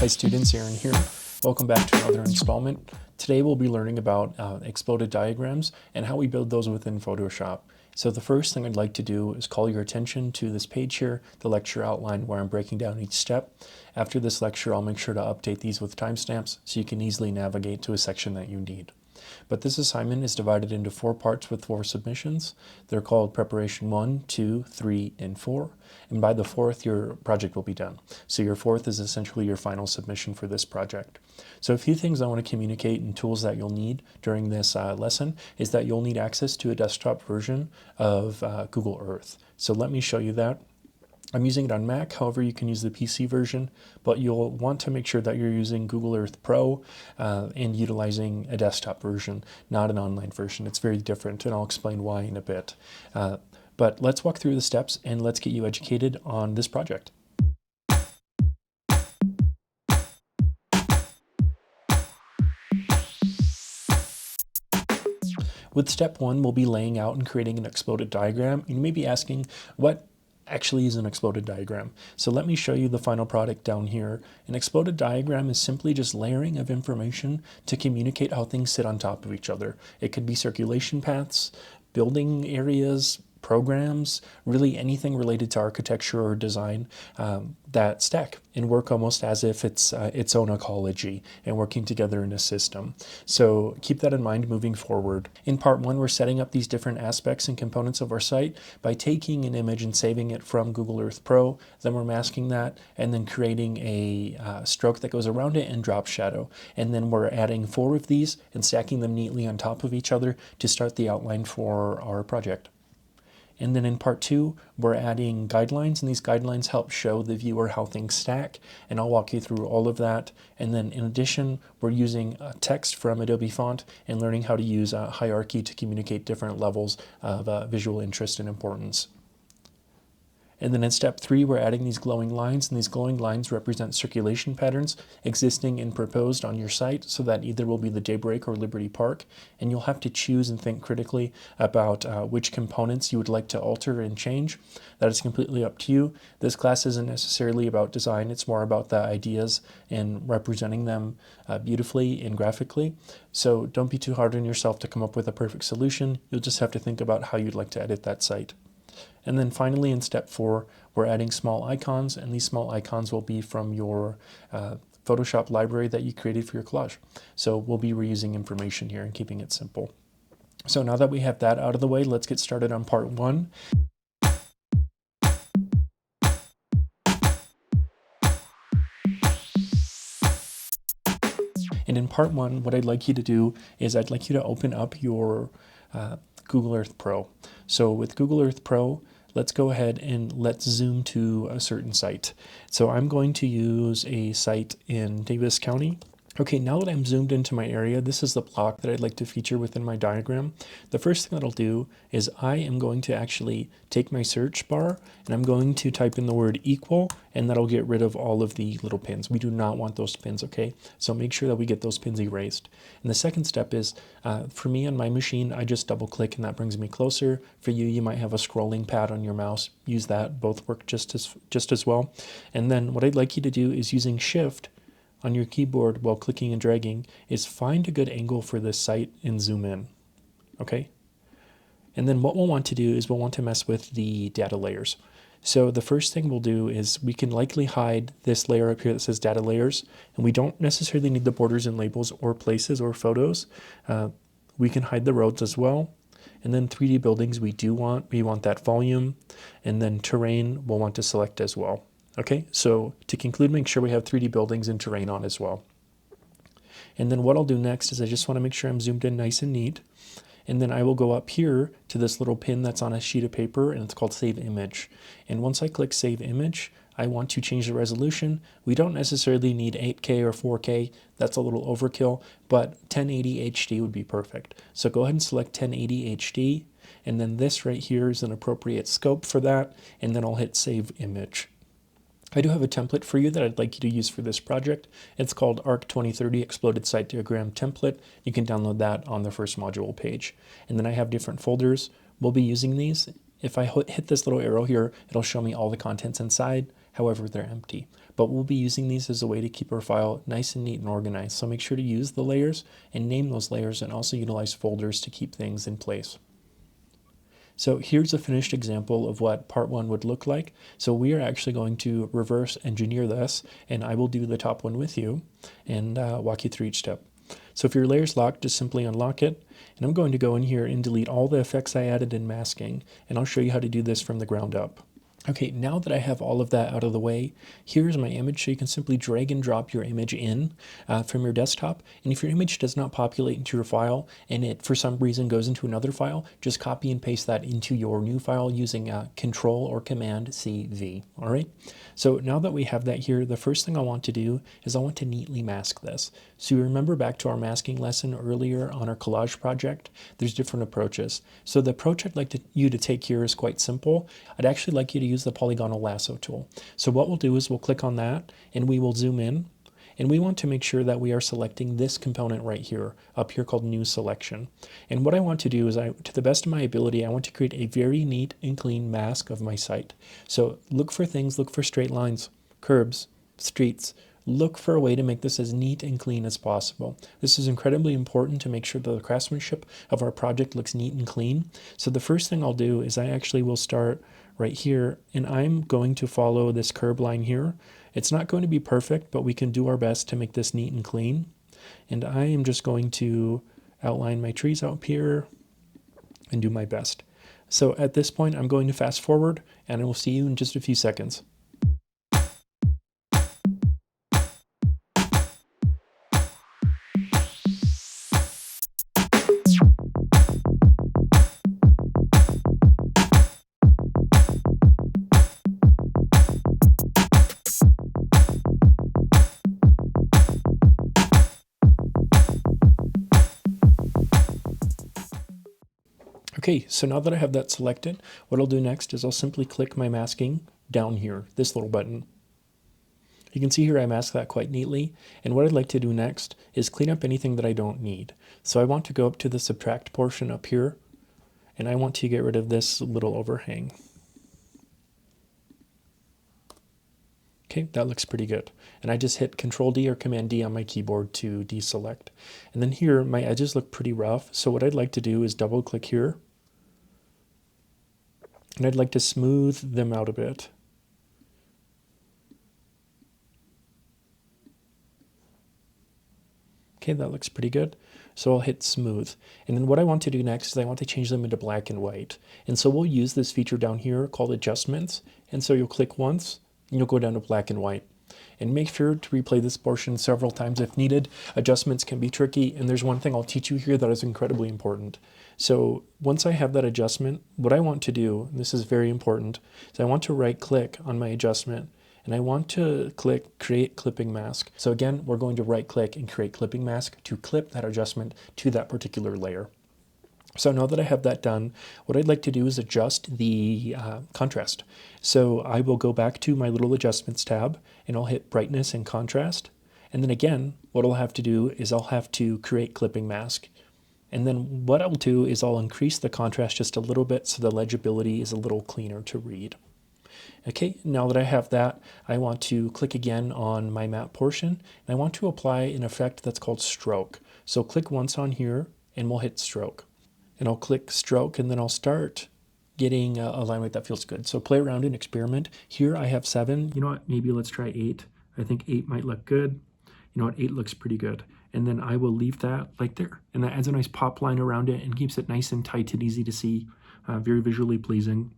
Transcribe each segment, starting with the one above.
Hi students, Aaron here. Welcome back to another installment. Today we'll be learning about exploded diagrams and how we build those within Photoshop. So the first thing I'd like to do is call your attention to this page here, the lecture outline where I'm breaking down each step. After this lecture, I'll make sure to update these with timestamps so you can easily navigate to a section that you need. But this assignment is divided into 4 parts with 4 submissions. They're called preparation 1, 2, 3, and 4. And by the 4th, your project will be done. So your 4th is essentially your final submission for this project. So a few things I want to communicate and tools that you'll need during this lesson is that you'll need access to a desktop version of Google Earth. So let me show you that. I'm using it on Mac, however you can use the PC version, but you'll want to make sure that you're using Google Earth Pro and utilizing a desktop version, not an online version. It's very different, and I'll explain why in a bit. But let's walk through the steps and let's get you educated on this project. With step 1, we'll be laying out and creating an exploded diagram. You may be asking, what actually is an exploded diagram? So let me show you the final product down here. An exploded diagram is simply just layering of information to communicate how things sit on top of each other. It could be circulation paths, building areas, programs, really anything related to architecture or design that stack and work almost as if it's its own ecology and working together in a system. So keep that in mind moving forward. In part 1, we're setting up these different aspects and components of our site by taking an image and saving it from Google Earth Pro. Then we're masking that and then creating a stroke that goes around it and drop shadow. And then we're adding 4 of these and stacking them neatly on top of each other to start the outline for our project. And then in part 2, we're adding guidelines, and these guidelines help show the viewer how things stack, and I'll walk you through all of that. And then in addition, we're using text from Adobe Font and learning how to use a hierarchy to communicate different levels of visual interest and importance. And then in step 3, we're adding these glowing lines, and these glowing lines represent circulation patterns existing and proposed on your site, so that either will be the Daybreak or Liberty Park, and you'll have to choose and think critically about which components you would like to alter and change. That is completely up to you. This class isn't necessarily about design, it's more about the ideas and representing them beautifully and graphically. So don't be too hard on yourself to come up with a perfect solution. You'll just have to think about how you'd like to edit that site. And then finally in step 4, we're adding small icons, and these small icons will be from your Photoshop library that you created for your collage. So we'll be reusing information here and keeping it simple. So now that we have that out of the way, let's get started on part 1. And in part 1, what I'd like you to do is I'd like you to open up your Google Earth Pro. So with Google Earth Pro, let's go ahead and let's zoom to a certain site. So I'm going to use a site in Davis County. Okay, now that I'm zoomed into my area, this is the block that I'd like to feature within my diagram. The first thing that I'll do is I am going to actually take my search bar and I'm going to type in the word equal, and that'll get rid of all of the little pins. We do not want those pins, okay? So make sure that we get those pins erased. And the second step is, for me on my machine, I just double click and that brings me closer. For you, you might have a scrolling pad on your mouse. Use that, both work just as well. And then what I'd like you to do is using Shift on your keyboard while clicking and dragging is find a good angle for this site and zoom in, okay? And then what we'll want to do is we'll want to mess with the data layers. So the first thing we'll do is we can likely hide this layer up here that says data layers, and we don't necessarily need the borders and labels or places or photos. We can hide the roads as well. And then 3D buildings we want that volume, and then terrain we'll want to select as well. Okay, so to conclude, make sure we have 3D buildings and terrain on as well. And then what I'll do next is I just want to make sure I'm zoomed in nice and neat. And then I will go up here to this little pin that's on a sheet of paper, and it's called Save Image. And once I click Save Image, I want to change the resolution. We don't necessarily need 8K or 4K. That's a little overkill, but 1080 HD would be perfect. So go ahead and select 1080 HD, and then this right here is an appropriate scope for that, and then I'll hit Save Image. I do have a template for you that I'd like you to use for this project. It's called ARC 2030 Exploded Site Diagram Template. You can download that on the first module page. And then I have different folders. We'll be using these. If I hit this little arrow here, it'll show me all the contents inside. However, they're empty. But we'll be using these as a way to keep our file nice and neat and organized. So make sure to use the layers and name those layers, and also utilize folders to keep things in place. So here's a finished example of what part 1 would look like. So we are actually going to reverse engineer this, and I will do the top one with you and walk you through each step. So if your layer's locked, just simply unlock it. And I'm going to go in here and delete all the effects I added in masking, and I'll show you how to do this from the ground up. Okay, now that I have all of that out of the way, here's my image. So you can simply drag and drop your image in from your desktop. And if your image does not populate into your file and it for some reason goes into another file, just copy and paste that into your new file using Control or Command CV. All right. So now that we have that here, the first thing I want to do is I want to neatly mask this. So you remember back to our masking lesson earlier on our collage project, there's different approaches. So the approach I'd like you to take here is quite simple. I'd actually like you to use the polygonal lasso tool. So what we'll do is we'll click on that and we will zoom in, and we want to make sure that we are selecting this component right here, up here called New Selection. And what I want to do is, to the best of my ability, I want to create a very neat and clean mask of my site. So look for things, look for straight lines, curbs, streets. Look for a way to make this as neat and clean as possible. This is incredibly important to make sure that the craftsmanship of our project looks neat and clean. So the first thing I'll do is I actually will start right here, and I'm going to follow this curb line here. It's not going to be perfect, but we can do our best to make this neat and clean. And I am just going to outline my trees out here and do my best. So at this point, I'm going to fast forward, and I will see you in just a few seconds. Okay, so now that I have that selected, what I'll do next is I'll simply click my masking down here, this little button. You can see here I mask that quite neatly, and what I'd like to do next is clean up anything that I don't need. So I want to go up to the subtract portion up here, and I want to get rid of this little overhang. Okay, that looks pretty good. And I just hit Control D or Command D on my keyboard to deselect. And then here, my edges look pretty rough, so what I'd like to do is double click here, and I'd like to smooth them out a bit. Okay, that looks pretty good. So I'll hit smooth. And then what I want to do next is I want to change them into black and white. And so we'll use this feature down here called adjustments. And so you'll click once, and you'll go down to black and white. And make sure to replay this portion several times if needed. Adjustments can be tricky, and there's one thing I'll teach you here that is incredibly important. So once I have that adjustment, what I want to do, and this is very important, is I want to right click on my adjustment, and I want to click Create Clipping Mask. So again, we're going to right click and Create Clipping Mask to clip that adjustment to that particular layer. So now that I have that done, what I'd like to do is adjust the contrast. So I will go back to my little adjustments tab, and I'll hit brightness and contrast. And then again, what I'll have to do is I'll have to create clipping mask. And then what I'll do is I'll increase the contrast just a little bit so the legibility is a little cleaner to read. Okay, now that I have that, I want to click again on my map portion, and I want to apply an effect that's called stroke. So click once on here, and we'll hit stroke. And I'll click stroke, and then I'll start getting a line weight that feels good. So play around and experiment. Here I have 7. You know what? Maybe let's try 8. I think 8 might look good. You know what? 8 looks pretty good. And then I will leave that like there. And that adds a nice pop line around it and keeps it nice and tight and easy to see. Very visually pleasing.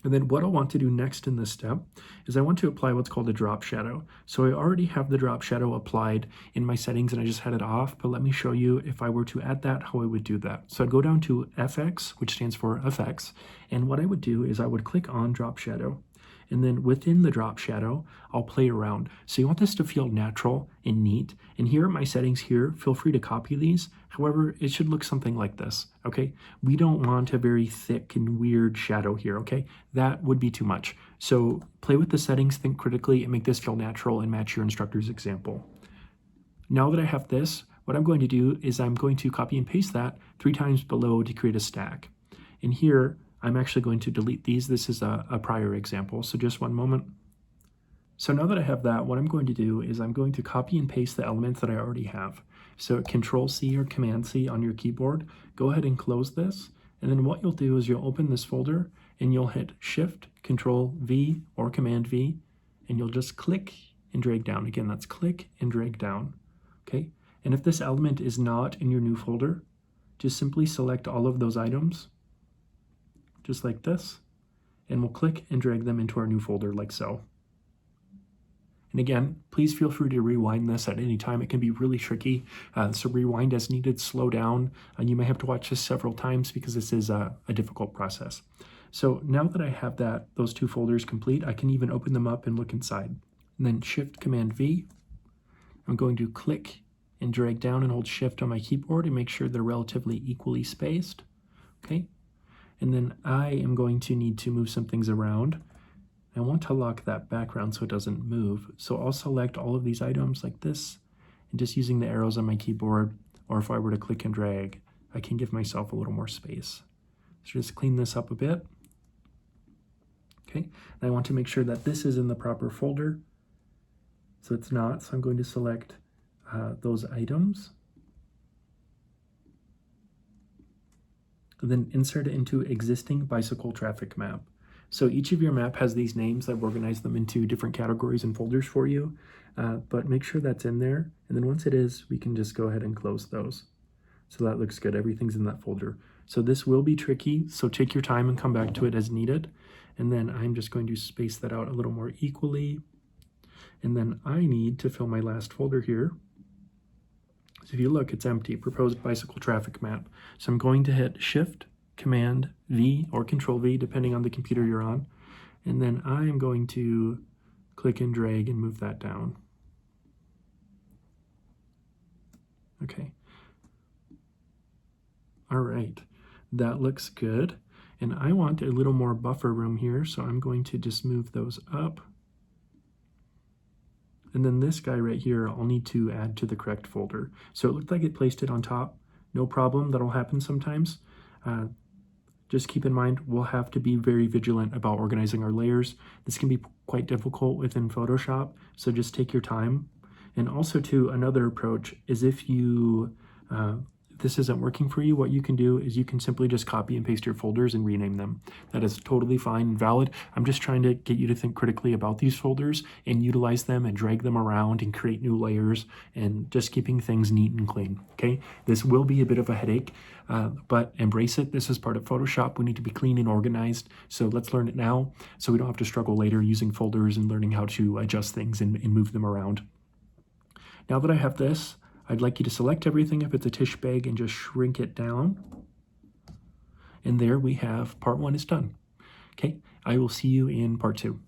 And then what I want to do next in this step is I want to apply what's called a drop shadow. So I already have the drop shadow applied in my settings and I just had it off, but let me show you if I were to add that, how I would do that. So I'd go down to FX, which stands for effects, and what I would do is I would click on drop shadow. And then within the drop shadow, I'll play around. So you want this to feel natural and neat. And here are my settings here. Feel free to copy these. However, it should look something like this, okay? We don't want a very thick and weird shadow here, okay? That would be too much. So play with the settings, think critically, and make this feel natural and match your instructor's example. Now that I have this, what I'm going to do is I'm going to copy and paste that 3 times below to create a stack. And here, I'm actually going to delete these. This is a prior example, so just one moment. So now that I have that, what I'm going to do is I'm going to copy and paste the elements that I already have. So Control C or Command C on your keyboard, go ahead and close this. And then what you'll do is you'll open this folder and you'll hit Shift, Control V or Command V, and you'll just click and drag down. Again, that's click and drag down, okay? And if this element is not in your new folder, just simply select all of those items, just like this, and we'll click and drag them into our new folder like so. And again, please feel free to rewind this at any time. It can be really tricky, so rewind as needed, slow down, and you may have to watch this several times because this is a difficult process. So now that I have those two folders complete, I can even open them up and look inside. And then Shift Command V, I'm going to click and drag down and hold Shift on my keyboard and make sure they're relatively equally spaced, okay? And then I am going to need to move some things around. I want to lock that background so it doesn't move. So I'll select all of these items like this, and just using the arrows on my keyboard, or if I were to click and drag, I can give myself a little more space. So just clean this up a bit. Okay, and I want to make sure that this is in the proper folder. So it's not, so I'm going to select those items. And then insert it into existing bicycle traffic map. So each of your map has these names. I've organized them into different categories and folders for you, but make sure that's in there. And then once it is, we can just go ahead and close those. So that looks good. Everything's in that folder. So this will be tricky, so take your time and come back to it as needed. And then I'm just going to space that out a little more equally. And then I need to fill my last folder here. So if you look, it's empty, proposed bicycle traffic map. So I'm going to hit Shift, Command V or Control V, depending on the computer you're on. And then I am going to click and drag and move that down. Okay. All right, that looks good. And I want a little more buffer room here, so I'm going to just move those up. And then this guy right here, I'll need to add to the correct folder. So it looked like it placed it on top. No problem, that'll happen sometimes. Just keep in mind, we'll have to be very vigilant about organizing our layers. This can be quite difficult within Photoshop, so just take your time. And also too, another approach is if this isn't working for you, what you can do is you can simply just copy and paste your folders and rename them. That is totally fine and valid. I'm just trying to get you to think critically about these folders and utilize them and drag them around and create new layers and just keeping things neat and clean, okay? This will be a bit of a headache, but embrace it. This is part of Photoshop. We need to be clean and organized, so let's learn it now so we don't have to struggle later using folders and learning how to adjust things and move them around. Now that I have this, I'd like you to select everything if it's a Tish bag and just shrink it down. And there we have part 1 is done. Okay, I will see you in part 2.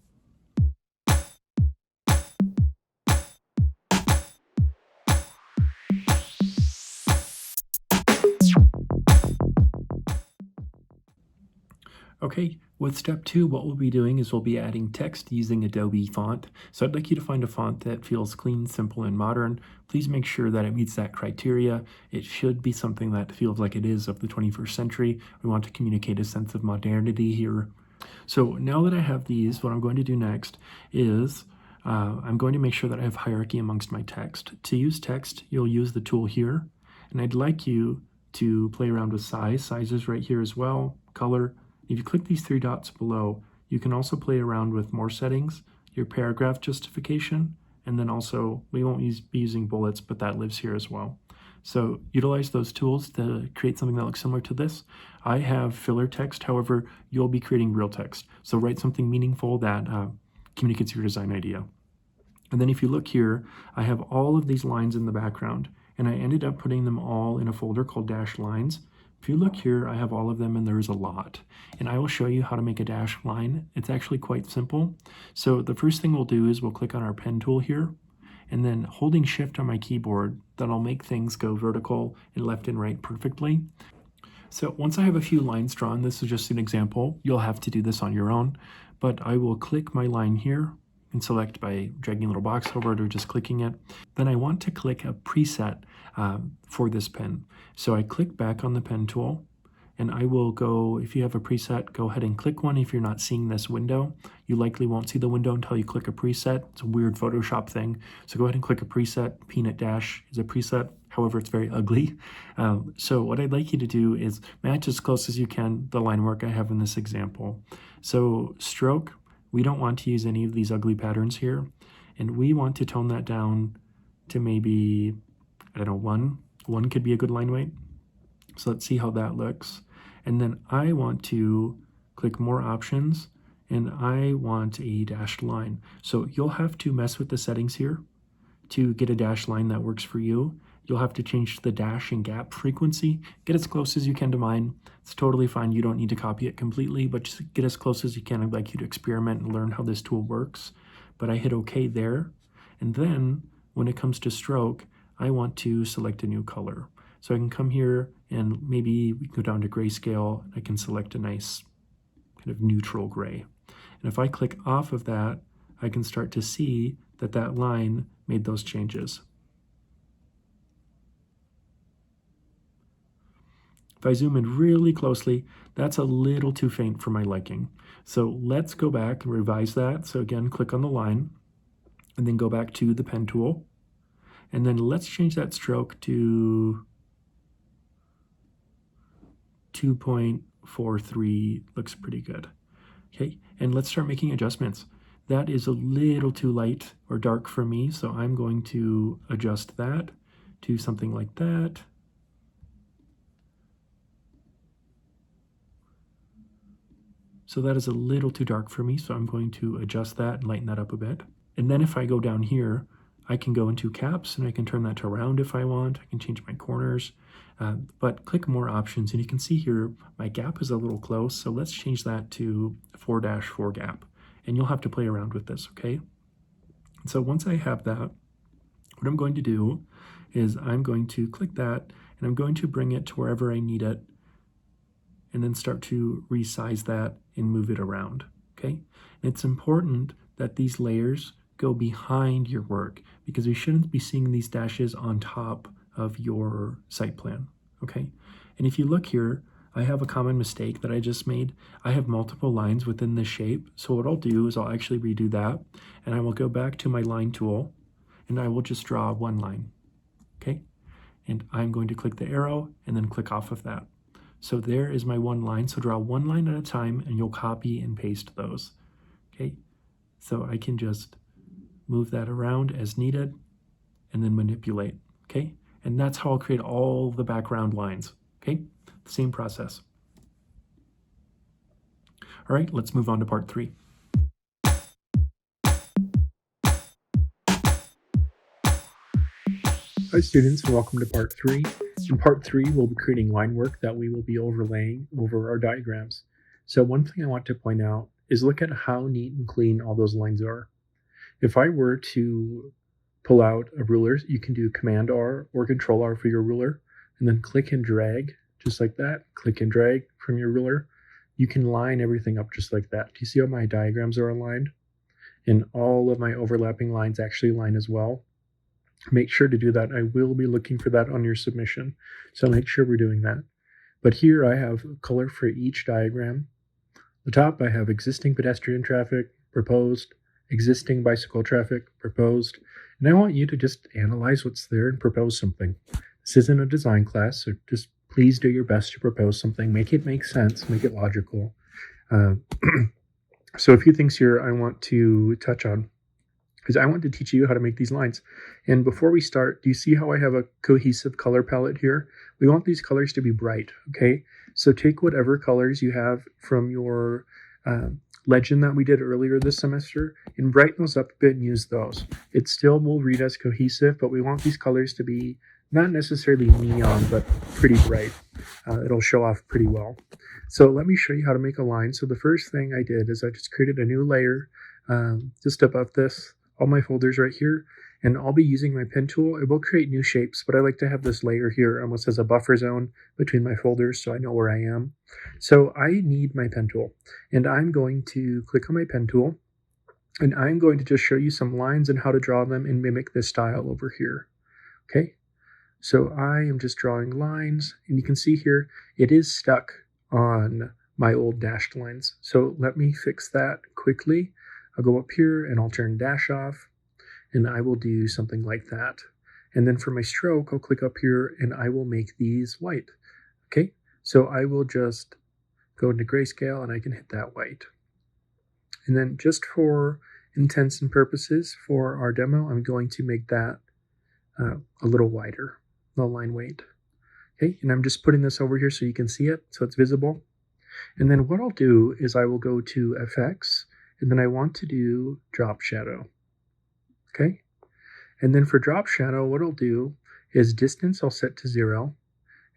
Okay, with step 2, what we'll be doing is we'll be adding text using Adobe font. So I'd like you to find a font that feels clean, simple, and modern. Please make sure that it meets that criteria. It should be something that feels like it is of the 21st century. We want to communicate a sense of modernity here. So now that I have these, what I'm going to do next is I'm going to make sure that I have hierarchy amongst my text. To use text, you'll use the tool here, and I'd like you to play around with size. Size is right here as well, color. If you click these 3 dots below, you can also play around with more settings, your paragraph justification, and then also, we won't be using bullets, but that lives here as well. So utilize those tools to create something that looks similar to this. I have filler text, however, you'll be creating real text. So write something meaningful that communicates your design idea. And then if you look here, I have all of these lines in the background, and I ended up putting them all in a folder called dash lines. If you look here, I have all of them and there's a lot. And I will show you how to make a dash line. It's actually quite simple. So the first thing we'll do is we'll click on our pen tool here, and then holding Shift on my keyboard, that'll make things go vertical and left and right perfectly. So once I have a few lines drawn, this is just an example, you'll have to do this on your own, but I will click my line here and select by dragging a little box over it or just clicking it. Then I want to click a preset for this pen. So I click back on the pen tool, and I will go, if you have a preset, go ahead and click one if you're not seeing this window. You likely won't see the window until you click a preset. It's a weird Photoshop thing. So go ahead and click a preset. Peanut Dash is a preset. However, it's very ugly. So what I'd like you to do is match as close as you can the line work I have in this example. So stroke, we don't want to use any of these ugly patterns here. And we want to tone that down to maybe, I don't know, one. One could be a good line weight. So let's see how that looks. And then I want to click more options, and I want a dashed line. So you'll have to mess with the settings here to get a dashed line that works for you. You'll have to change the dash and gap frequency. Get as close as you can to mine. It's totally fine. You don't need to copy it completely, but just get as close as you can. I'd like you to experiment and learn how this tool works. But I hit OK there. And then when it comes to stroke, I want to select a new color. So I can come here and maybe we go down to grayscale. I can select a nice kind of neutral gray. And if I click off of that, I can start to see that that line made those changes. If I zoom in really closely, that's a little too faint for my liking. So let's go back and revise that. So again, click on the line and then go back to the pen tool. And then let's change that stroke to 2.43, looks pretty good. Okay, and let's start making adjustments. That is a little too light or dark for me, so I'm going to adjust that to something like that. So that is a little too dark for me, so I'm going to adjust that and lighten that up a bit. And then if I go down here, I can go into caps and I can turn that to round if I want. I can change my corners, but click more options and you can see here my gap is a little close. So let's change that to 4-4 gap, and you'll have to play around with this, okay? And so once I have that, what I'm going to do is I'm going to click that and I'm going to bring it to wherever I need it and then start to resize that and move it around, okay? And it's important that these layers go behind your work because we shouldn't be seeing these dashes on top of your site plan, okay? And if you look here, I have a common mistake that I just made. I have multiple lines within this shape. So what I'll do is I'll actually redo that and I will go back to my line tool and I will just draw one line, okay? And I'm going to click the arrow and then click off of that. So there is my one line. So draw one line at a time and you'll copy and paste those, okay? So I can just move that around as needed and then manipulate, okay? And that's how I'll create all the background lines, okay? Same process. All right, let's move on to part 3. Hi students, and welcome to part 3. In part 3, we'll be creating line work that we will be overlaying over our diagrams. So one thing I want to point out is look at how neat and clean all those lines are. If I were to pull out a ruler, you can do Command R or Control R for your ruler, and then click and drag just like that. Click and drag from your ruler. You can line everything up just like that. Do you see how my diagrams are aligned? And all of my overlapping lines actually line as well. Make sure to do that. I will be looking for that on your submission, so make sure we're doing that. But here I have color for each diagram. The top I have existing pedestrian traffic, proposed, existing bicycle traffic, proposed, and I want you to just analyze what's there and propose something. This isn't a design class, so just please do your best to propose something. Make it make sense, make it logical. So a few things here I want to touch on is I want to teach you how to make these lines. And before we start, do you see how I have a cohesive color palette here? We want these colors to be bright, okay? So take whatever colors you have from your legend that we did earlier this semester and brighten those up a bit and use those. It still will read as cohesive, but we want these colors to be not necessarily neon, but pretty bright. It'll show off pretty well. So let me show you how to make a line. So the first thing I did is I just created a new layer just above this, all my folders right here, and I'll be using my pen tool. It will create new shapes, but I like to have this layer here almost as a buffer zone between my folders so I know where I am. So I need my pen tool, and I'm going to click on my pen tool, and I'm going to just show you some lines and how to draw them and mimic this style over here, okay? So I am just drawing lines, and you can see here, it is stuck on my old dashed lines. So let me fix that quickly. I'll go up here and I'll turn dash off, and I will do something like that. And then for my stroke, I'll click up here and I will make these white. Okay, so I will just go into grayscale and I can hit that white. And then just for intents and purposes for our demo, I'm going to make that a little wider, the line weight. Okay, and I'm just putting this over here so you can see it, so it's visible. And then what I'll do is I will go to FX, and then I want to do drop shadow. Okay, and then for drop shadow, what I'll do is distance I'll set to 0,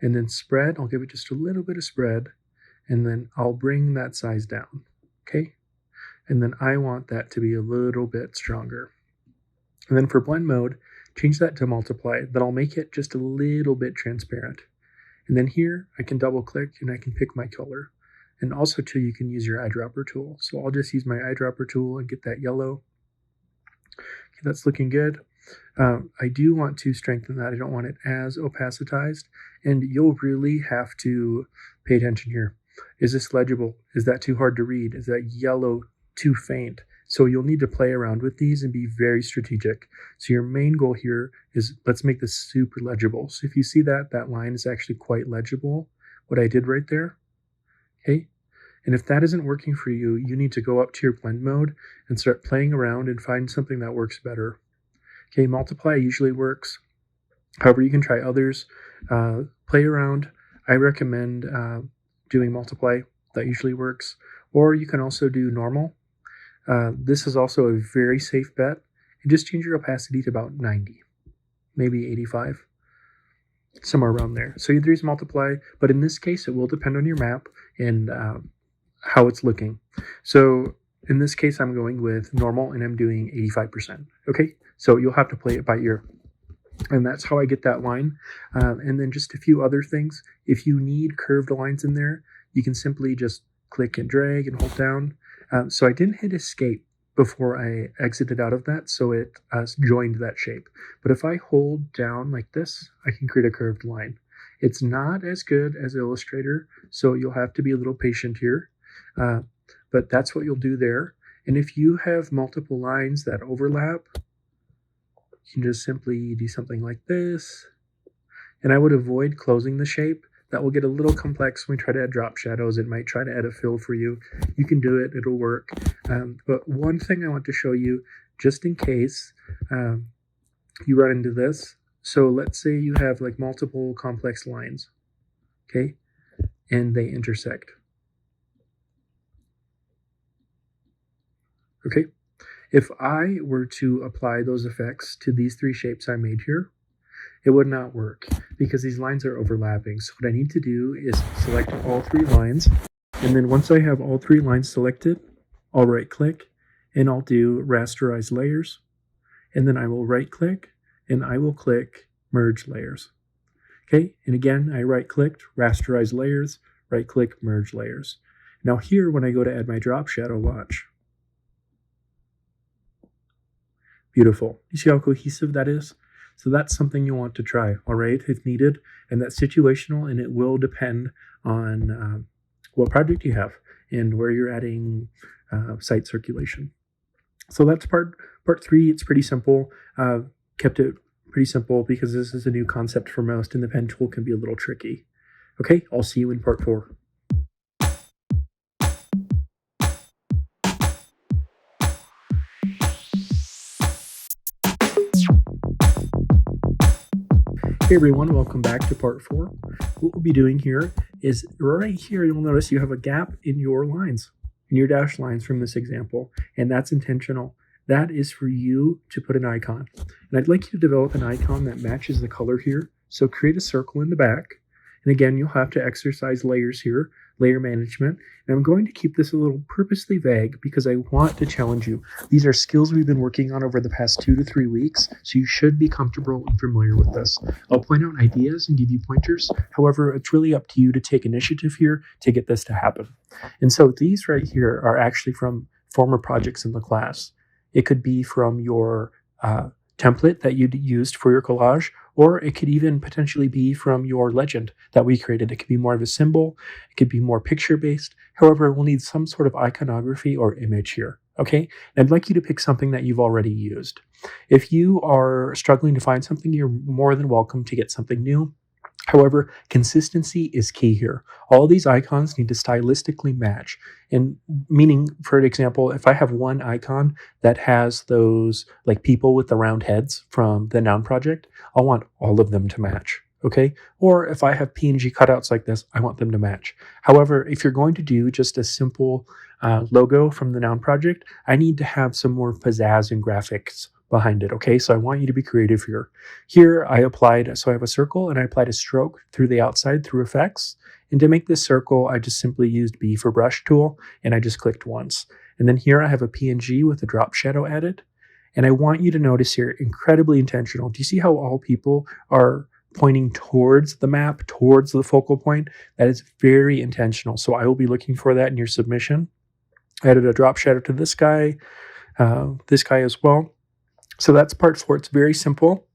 and then spread, I'll give it just a little bit of spread, and then I'll bring that size down. Okay, and then I want that to be a little bit stronger. And then for blend mode, change that to multiply. Then I'll make it just a little bit transparent. And then here I can double click and I can pick my color. And also too, you can use your eyedropper tool. So I'll just use my eyedropper tool and get that yellow. Okay, that's looking good. I do want to strengthen that. I don't want it as opacitized. And you'll really have to pay attention here. Is this legible? Is that too hard to read? Is that yellow too faint? So you'll need to play around with these and be very strategic. So your main goal here is let's make this super legible. So if you see that line is actually quite legible, what I did right there. Okay. And if that isn't working for you, you need to go up to your blend mode and start playing around and find something that works better. Okay. Multiply usually works. However, you can try others. Play around. I recommend doing multiply. That usually works. Or you can also do normal. This is also a very safe bet. And just change your opacity to about 90, maybe 85, somewhere around there. So either use multiply, but in this case, it will depend on your map and how it's looking. So in this case, I'm going with normal and I'm doing 85%. Okay, so you'll have to play it by ear. And that's how I get that line. And then just a few other things. If you need curved lines in there, you can simply just click and drag and hold down. So I didn't hit escape before I exited out of that, so it joined that shape. But if I hold down like this, I can create a curved line. It's not as good as Illustrator, so you'll have to be a little patient here. But that's what you'll do there. And if you have multiple lines that overlap, you can just simply do something like this. And I would avoid closing the shape. That will get a little complex when we try to add drop shadows. It might try to add a fill for you. You can do it. It'll work. But one thing I want to show you, just in case you run into this. So let's say you have like multiple complex lines, okay, and they intersect. Okay, if I were to apply those effects to these three shapes I made here, it would not work because these lines are overlapping. So what I need to do is select all three lines. And then once I have all three lines selected, I'll right click and I'll do rasterize layers. And then I will right click and I will click merge layers. Okay. And again, I right clicked, rasterize layers, right click, merge layers. Now here, when I go to add my drop shadow, watch. Beautiful. You see how cohesive that is? So that's something you want to try, all right, if needed. And that's situational, and it will depend on what project you have and where you're adding site circulation. So that's part 3. It's pretty simple. Kept it pretty simple because this is a new concept for most, and the pen tool can be a little tricky. Okay, I'll see you in part 4. Hey everyone, welcome back to part 4. What we'll be doing here is right here, you'll notice you have a gap in your lines, in your dashed lines from this example, and that's intentional. That is for you to put an icon. And I'd like you to develop an icon that matches the color here. So create a circle in the back. And again, you'll have to exercise layers here, layer management. And I'm going to keep this a little purposely vague because I want to challenge you. These are skills we've been working on over the past 2 to 3 weeks, so you should be comfortable and familiar with this. I'll point out ideas and give you pointers. However, it's really up to you to take initiative here to get this to happen. And so these right here are actually from former projects in the class. It could be from your template that you used for your collage, or it could even potentially be from your legend that we created. It could be more of a symbol, it could be more picture-based. However, we'll need some sort of iconography or image here, okay? And I'd like you to pick something that you've already used. If you are struggling to find something, you're more than welcome to get something new. However, consistency is key here. All these icons need to stylistically match. And meaning, for example, if I have one icon that has those like people with the round heads from the noun project, I'll want all of them to match. Okay. Or if I have PNG cutouts like this, I want them to match. However, if you're going to do just a simple logo from the noun project, I need to have some more pizzazz and graphics behind it. Okay, so I want you to be creative here. Here I applied, so I have a circle and I applied a stroke through the outside through effects. And to make this circle, I just simply used B for brush tool and I just clicked once. And then here I have a PNG with a drop shadow added. And I want you to notice here, incredibly intentional. Do you see how all people are pointing towards the map, towards the focal point? That is very intentional. So I will be looking for that in your submission. I added a drop shadow to this guy as well. So that's part 4. It's very simple.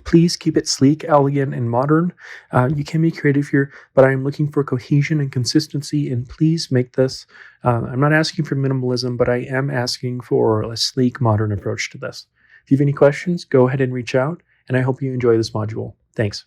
Please keep it sleek, elegant, and modern. You can be creative here, but I'm looking for cohesion and consistency, and please make this, I'm not asking for minimalism, but I am asking for a sleek, modern approach to this. If you have any questions, go ahead and reach out, and I hope you enjoy this module. Thanks.